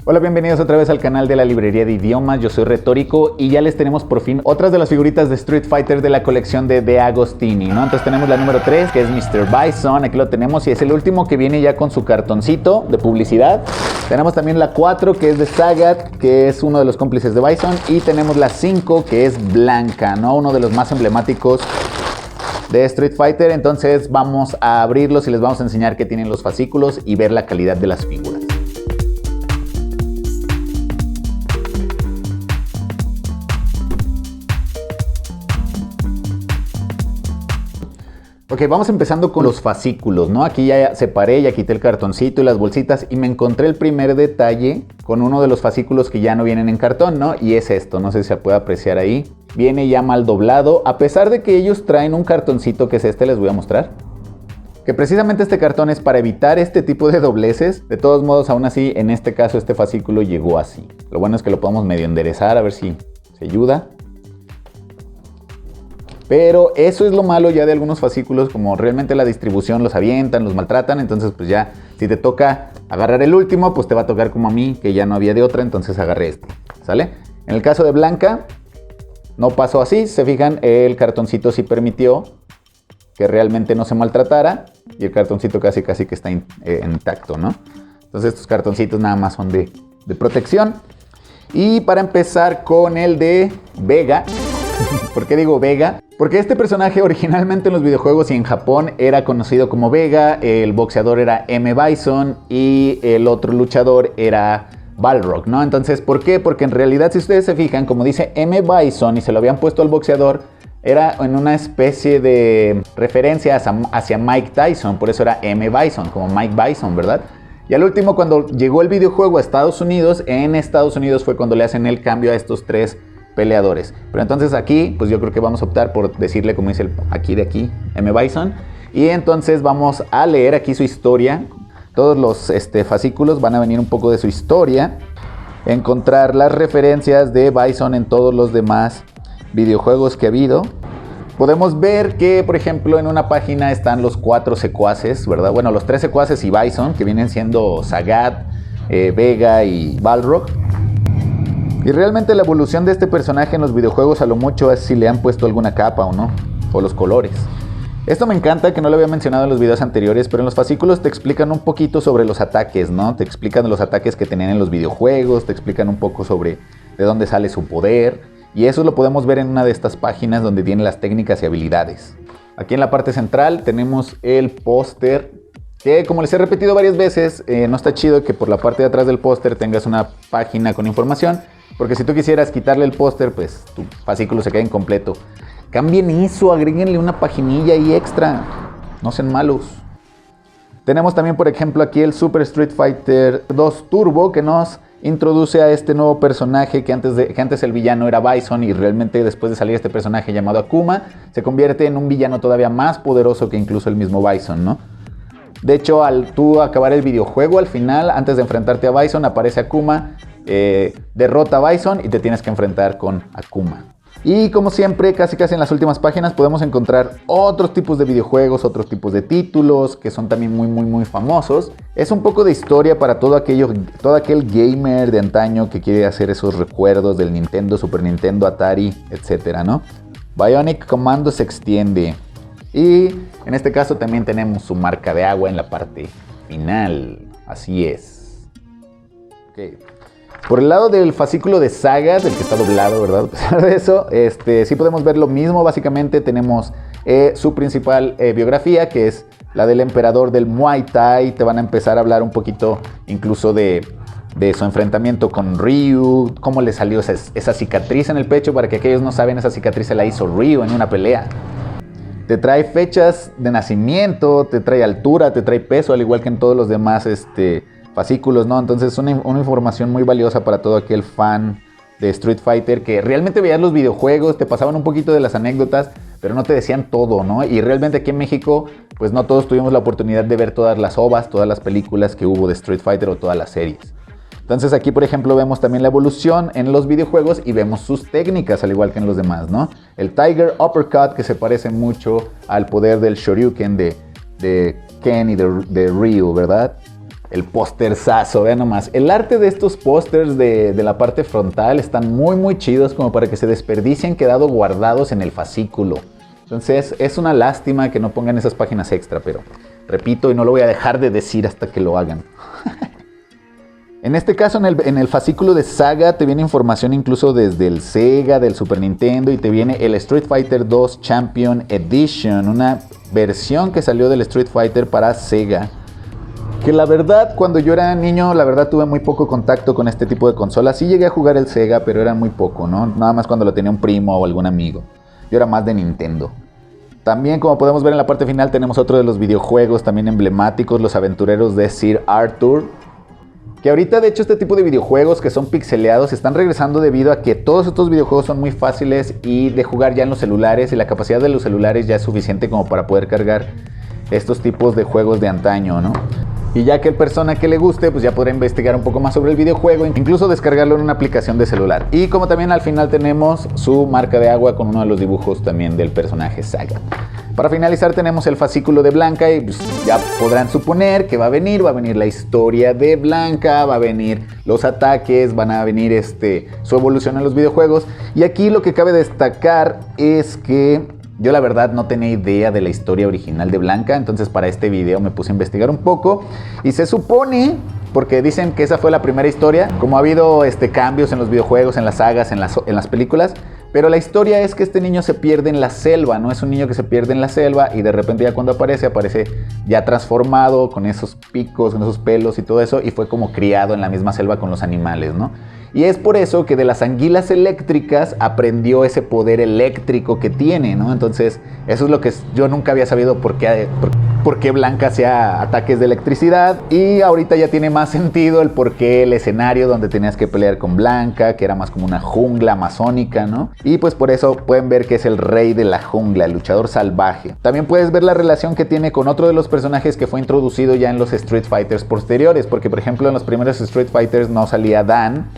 Hola, bienvenidos otra vez al canal de la librería de idiomas. Yo soy Retórico y ya les tenemos por fin otras de las figuritas de Street Fighter de la colección de De Agostini, ¿no? Entonces tenemos la número 3, que es Mr. Bison. Aquí lo tenemos y es el último que viene ya con su cartoncito de publicidad. Tenemos también la 4, que es de Sagat, que es uno de los cómplices de Bison. Y tenemos la 5, que es Blanca, ¿no? Uno de los más emblemáticos de Street Fighter. Entonces vamos a abrirlos y les vamos a enseñar qué tienen los fascículos y ver la calidad de las figuras. Ok, vamos empezando con los fascículos, ¿no? Aquí ya separé, ya quité el cartoncito y las bolsitas y me encontré el primer detalle con uno de los fascículos que ya no vienen en cartón, ¿no? Y es esto, no sé si se puede apreciar ahí. Viene ya mal doblado, a pesar de que ellos traen un cartoncito que es este, les voy a mostrar. Que precisamente este cartón es para evitar este tipo de dobleces. De todos modos, aún así, en este caso, este fascículo llegó así. Lo bueno es que lo podemos medio enderezar, a ver si se ayuda. Pero eso es lo malo ya de algunos fascículos, como realmente la distribución los avientan, los maltratan. Entonces pues ya, si te toca agarrar el último, pues te va a tocar como a mí, que ya no había de otra, entonces agarré este, ¿sale? En el caso de Blanca, no pasó así. Se fijan, el cartoncito sí permitió que realmente no se maltratara. Y el cartoncito casi que está intacto, ¿no? Entonces estos cartoncitos nada más son de protección. Y para empezar con el de Vega. ¿Por qué digo Vega? Porque este personaje originalmente en los videojuegos y en Japón era conocido como Vega, el boxeador era M. Bison y el otro luchador era Balrog, ¿no? Entonces, ¿por qué? Porque en realidad, si ustedes se fijan, como dice M. Bison y se lo habían puesto al boxeador, era en una especie de referencia hacia Mike Tyson, por eso era M. Bison, como Mike Bison, ¿verdad? Y al último, cuando llegó el videojuego a Estados Unidos, en Estados Unidos fue cuando le hacen el cambio a estos tres peleadores. Pero entonces aquí, pues yo creo que vamos a optar por decirle, como dice aquí, M. Bison. Y entonces vamos a leer aquí su historia. Todos los fascículos van a venir un poco de su historia. Encontrar las referencias de Bison en todos los demás videojuegos que ha habido. Podemos ver que, por ejemplo, en una página están los 4 secuaces, ¿verdad? Bueno, los 3 secuaces y Bison, que vienen siendo Sagat, Vega y Balrog. Y realmente la evolución de este personaje en los videojuegos a lo mucho es si le han puesto alguna capa o no, o los colores. Esto me encanta, que no lo había mencionado en los videos anteriores, pero en los fascículos te explican un poquito sobre los ataques, ¿no? Te explican los ataques que tenían en los videojuegos, te explican un poco sobre de dónde sale su poder, y eso lo podemos ver en una de estas páginas donde tiene las técnicas y habilidades. Aquí en la parte central tenemos el póster, que como les he repetido varias veces, no está chido que por la parte de atrás del póster tengas una página con información, porque si tú quisieras quitarle el póster, pues tu fascículo se queda incompleto. Cambien eso, agréguenle una paginilla ahí extra. No sean malos. Tenemos también, por ejemplo, aquí el Super Street Fighter 2 Turbo, que nos introduce a este nuevo personaje que antes el villano era Bison, y realmente después de salir este personaje llamado Akuma, se convierte en un villano todavía más poderoso que incluso el mismo Bison, ¿no? De hecho, al tú acabar el videojuego, al final, antes de enfrentarte a Bison, aparece Akuma, derrota a Bison y te tienes que enfrentar con Akuma. Y como siempre, casi en las últimas páginas podemos encontrar otros tipos de videojuegos, otros tipos de títulos que son también muy famosos. Es un poco de historia para todo aquel gamer de antaño que quiere hacer esos recuerdos del Nintendo, Super Nintendo, Atari, etcétera, ¿no? Bionic Commando se extiende. Y en este caso también tenemos su marca de agua en la parte final. Así es. Ok. Por el lado del fascículo de Sagat, el que está doblado, ¿verdad? A pesar de eso, sí podemos ver lo mismo. Básicamente tenemos su principal biografía, que es la del emperador del Muay Thai. Te van a empezar a hablar un poquito incluso de su enfrentamiento con Ryu, cómo le salió esa cicatriz en el pecho. Para que aquellos no saben, esa cicatriz se la hizo Ryu en una pelea. Te trae fechas de nacimiento, te trae altura, te trae peso, al igual que en todos los demás fascículos, ¿no? Entonces una información muy valiosa para todo aquel fan de Street Fighter que realmente veías los videojuegos, te pasaban un poquito de las anécdotas, pero no te decían todo, ¿no? Y realmente aquí en México, pues no todos tuvimos la oportunidad de ver todas las OVAs, todas las películas que hubo de Street Fighter o todas las series. Entonces aquí, por ejemplo, vemos también la evolución en los videojuegos y vemos sus técnicas, al igual que en los demás, ¿no? El Tiger Uppercut, que se parece mucho al poder del Shoryuken de Ken y de Ryu, ¿verdad? el pósterzazo, vean nomás. El arte de estos pósters de la parte frontal están muy chidos como para que se desperdicien, quedado guardados en el fascículo. Entonces es una lástima que no pongan esas páginas extra, pero repito y no lo voy a dejar de decir hasta que lo hagan. En este caso, en el fascículo de Saga te viene información incluso desde el Sega, del Super Nintendo, y te viene el Street Fighter 2 Champion Edition, una versión que salió del Street Fighter para Sega. Que la verdad, cuando yo era niño, la verdad tuve muy poco contacto con este tipo de consolas. Sí llegué a jugar el Sega, pero era muy poco, ¿no? Nada más cuando lo tenía un primo o algún amigo. Yo era más de Nintendo. También, como podemos ver en la parte final, tenemos otro de los videojuegos también emblemáticos, Los Aventureros de Sir Arthur. Que ahorita, de hecho, este tipo de videojuegos que son pixeleados están regresando debido a que todos estos videojuegos son muy fáciles y de jugar ya en los celulares, y la capacidad de los celulares ya es suficiente como para poder cargar estos tipos de juegos de antaño, ¿no? Y ya que el persona que le guste, pues ya podrá investigar un poco más sobre el videojuego, incluso descargarlo en una aplicación de celular. Y como también al final tenemos su marca de agua con uno de los dibujos también del personaje Saga. Para finalizar tenemos el fascículo de Blanka y pues ya podrán suponer que va a venir la historia de Blanka, va a venir los ataques, van a venir su evolución en los videojuegos. Y aquí lo que cabe destacar es que yo la verdad no tenía idea de la historia original de Blanka, entonces para este video me puse a investigar un poco y se supone, porque dicen que esa fue la primera historia, como ha habido cambios en los videojuegos, en las sagas, en las películas, pero la historia es que este niño se pierde en la selva, no es un niño que se pierde en la selva y de repente ya cuando aparece ya transformado con esos picos, con esos pelos y todo eso, y fue como criado en la misma selva con los animales, ¿no? Y es por eso que de las anguilas eléctricas aprendió ese poder eléctrico que tiene, ¿no? Entonces, eso es lo que yo nunca había sabido por qué Blanka hacía ataques de electricidad. Y ahorita ya tiene más sentido el por qué el escenario donde tenías que pelear con Blanka, que era más como una jungla amazónica, ¿no? Y pues por eso pueden ver que es el rey de la jungla, el luchador salvaje. También puedes ver la relación que tiene con otro de los personajes que fue introducido ya en los Street Fighters posteriores, porque por ejemplo en los primeros Street Fighters no salía Dan,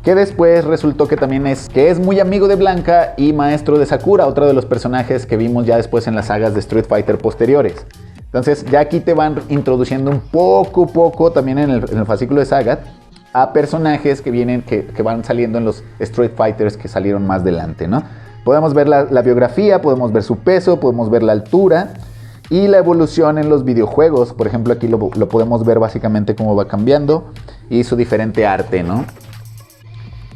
que después resultó que también es muy amigo de Blanka y maestro de Sakura, otro de los personajes que vimos ya después en las sagas de Street Fighter posteriores. Entonces ya aquí te van introduciendo un poco también en el fascículo de Sagat a personajes que van saliendo en los Street Fighters que salieron más adelante, ¿no? Podemos ver la biografía, podemos ver su peso, podemos ver la altura y la evolución en los videojuegos. Por ejemplo, aquí lo podemos ver básicamente cómo va cambiando y su diferente arte, ¿no?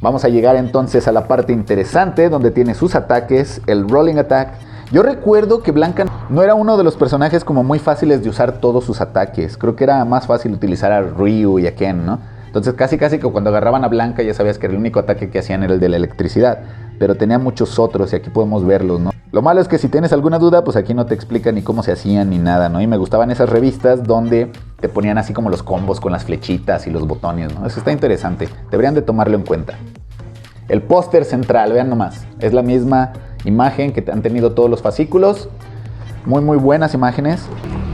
Vamos a llegar entonces a la parte interesante donde tiene sus ataques, el Rolling Attack. Yo recuerdo que Blanka no era uno de los personajes como muy fáciles de usar todos sus ataques. Creo que era más fácil utilizar a Ryu y a Ken, ¿no? Entonces casi que cuando agarraban a Blanka ya sabías que el único ataque que hacían era el de la electricidad. Pero tenía muchos otros y aquí podemos verlos, ¿no? Lo malo es que si tienes alguna duda, pues aquí no te explican ni cómo se hacían ni nada, ¿no? Y me gustaban esas revistas donde te ponían así como los combos con las flechitas y los botones, ¿no? Eso está interesante. Deberían de tomarlo en cuenta. El póster central, vean nomás, es la misma imagen que han tenido todos los fascículos. Muy buenas imágenes.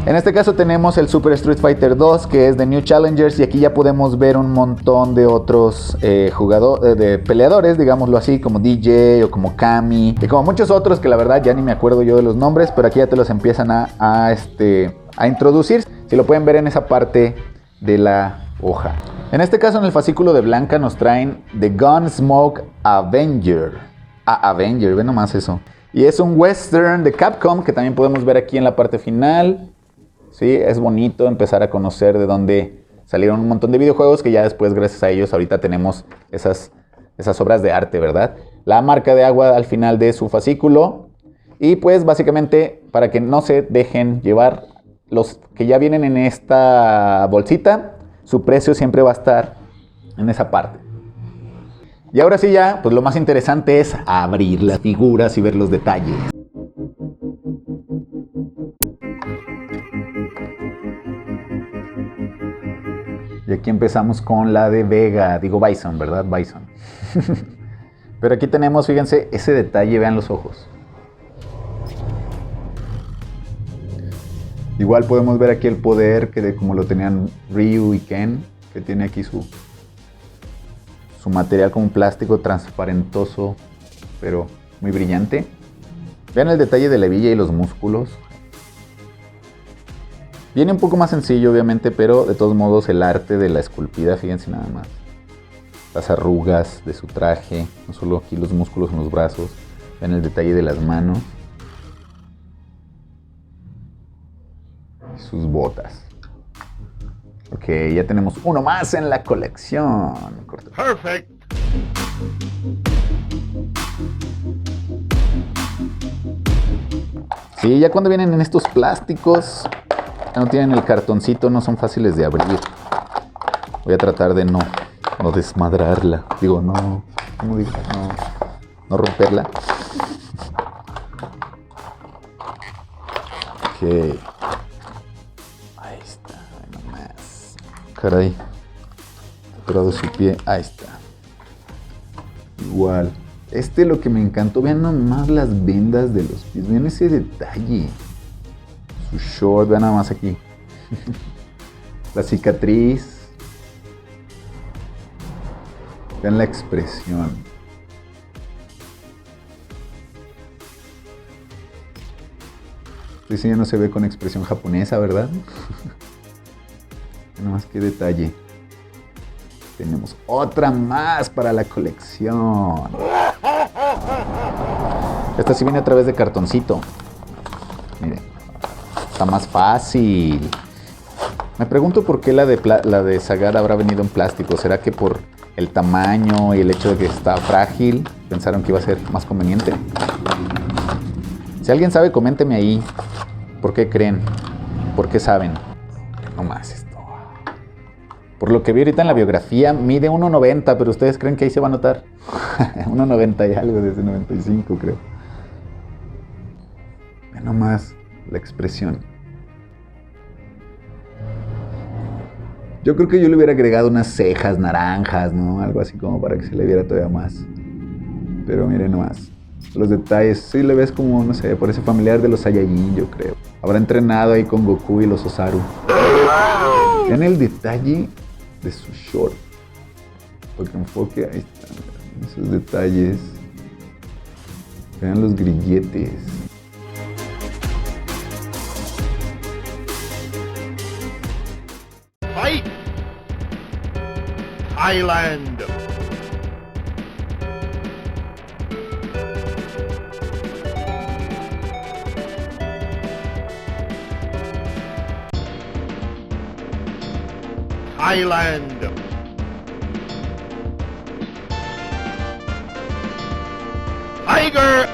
En este caso tenemos el Super Street Fighter 2, que es de New Challengers, y aquí ya podemos ver un montón de otros de peleadores, digámoslo así, como DJ o como Kami, y como muchos otros que la verdad ya ni me acuerdo yo de los nombres, pero aquí ya te los empiezan a introducir. Si lo pueden ver en esa parte de la hoja. En este caso, en el fascículo de Blanka nos traen The Gunsmoke Avenger. Avenger, ve nomás eso. Y es un western de Capcom que también podemos ver aquí en la parte final. Sí, es bonito empezar a conocer de dónde salieron un montón de videojuegos que ya después, gracias a ellos, ahorita tenemos esas obras de arte, ¿verdad? La marca de agua al final de su fascículo. Y pues básicamente, para que no se dejen llevar, los que ya vienen en esta bolsita, su precio siempre va a estar en esa parte. Y ahora sí ya, pues lo más interesante es abrir las figuras y ver los detalles. Y aquí empezamos con la de Vega, digo Bison, ¿verdad? Bison. Pero aquí tenemos, fíjense, ese detalle, vean los ojos. Igual podemos ver aquí el poder que como lo tenían Ryu y Ken, que tiene aquí su material como un plástico transparentoso, pero muy brillante. Vean el detalle de la hebilla y los músculos. Viene un poco más sencillo, obviamente, pero de todos modos el arte de la esculpida, fíjense nada más. Las arrugas de su traje, no solo aquí los músculos en los brazos, ven el detalle de las manos. Y sus botas. Ok, ya tenemos uno más en la colección. Perfect. Sí, ya cuando vienen en estos plásticos, ya no tienen el cartoncito, no son fáciles de abrir. Voy a tratar de no desmadrarla. Digo, ¿cómo digo? No romperla. Ok. Ahí está, nomás. Caray. Cerrado su pie. Ahí está. Igual. Lo que me encantó, vean nomás las vendas de los pies. Vean ese detalle. Su short, vean nada más aquí. La cicatriz. Vean la expresión. Ese ya no se ve con expresión japonesa, ¿verdad? Nada más que detalle. Tenemos otra más para la colección. Esta sí viene a través de cartoncito. Miren. Está más fácil. Me pregunto por qué la de Sagar habrá venido en plástico. ¿Será que por el tamaño y el hecho de que está frágil pensaron que iba a ser más conveniente? Si alguien sabe, coménteme ahí. ¿Por qué creen? ¿Por qué saben? No más esto. Por lo que vi ahorita en la biografía, mide 1.90, pero ustedes creen que ahí se va a notar. 1.90 y algo, desde 95 creo. Vean nomás la expresión. Yo creo que yo le hubiera agregado unas cejas naranjas, ¿no? Algo así como para que se le viera todavía más. Pero miren nomás. Los detalles, sí le ves como, no sé, parece familiar de los Saiyajin, yo creo. Habrá entrenado ahí con Goku y los Osaru. Vean el detalle de su short. Porque enfoque, ahí están, esos detalles. Vean los grilletes. Fight! Thailand! Thailand! Tiger!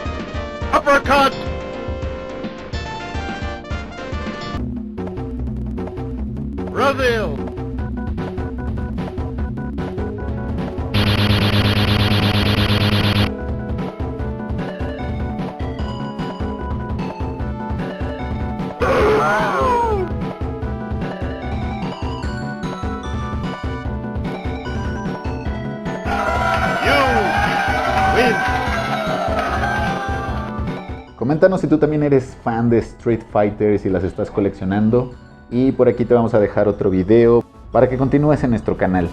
Uppercut! Brazil! Coméntanos si tú también eres fan de Street Fighter y si las estás coleccionando. Y por aquí te vamos a dejar otro video para que continúes en nuestro canal.